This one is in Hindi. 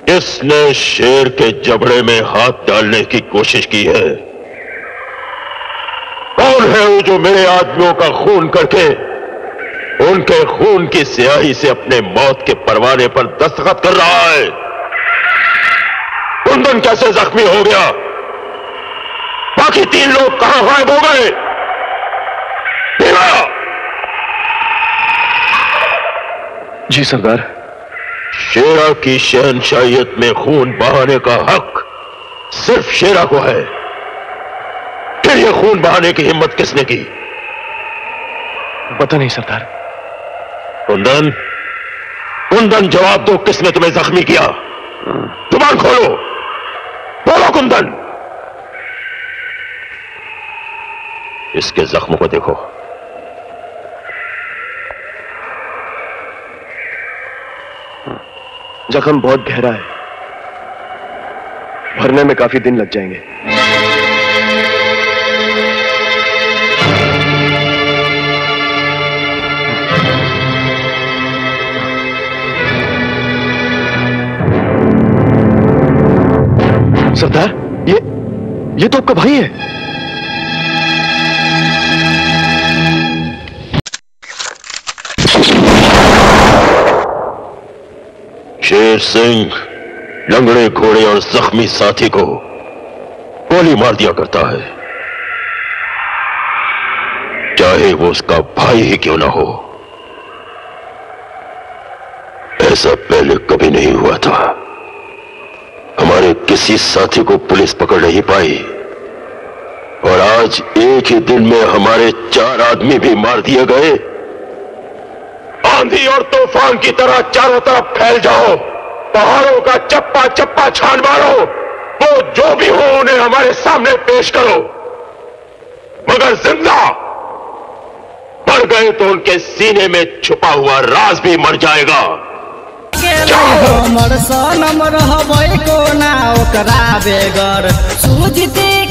इसने शेर के जबड़े में हाथ डालने की कोशिश की है। कौन है वो जो मेरे आदमियों का खून करके उनके खून की स्याही से अपने मौत के परवाने पर दस्तखत कर रहा है? कुंदन कैसे जख्मी हो गया? बाकी 3 लोग कहां गायब हो गए? जी सरदार। शेरा की शहनशाहियत में खून बहाने का हक सिर्फ शेरा को है। फिर यह खून बहाने की हिम्मत किसने की? पता नहीं सरदार। कुंदन, कुंदन जवाब दो, किसने तुम्हें जख्मी किया? जुबान खोलो, बोलो कुंदन। इसके जख्मों को देखो। जख्म बहुत गहरा है, भरने में काफी दिन लग जाएंगे। सरदार, ये तो आपका भाई है। शेर सिंह लंगड़े घोड़े और जख्मी साथी को गोली मार दिया करता है, चाहे वो उसका भाई ही क्यों ना हो। ऐसा पहले कभी नहीं हुआ था। हमारे किसी साथी को पुलिस पकड़ नहीं पाई और आज एक ही दिन में हमारे 4 आदमी भी मार दिए गए। आंधी और तूफान की तरह चारों तरफ फैल जाओ, पहाड़ों का चप्पा चप्पा छान मारो, वो जो भी हो उन्हें हमारे सामने पेश करो, मगर जिंदा। मर गए तो उनके सीने में छुपा हुआ राज भी मर जाएगा। हमर सनम रहबै कोना ओकरा बेगर सूझते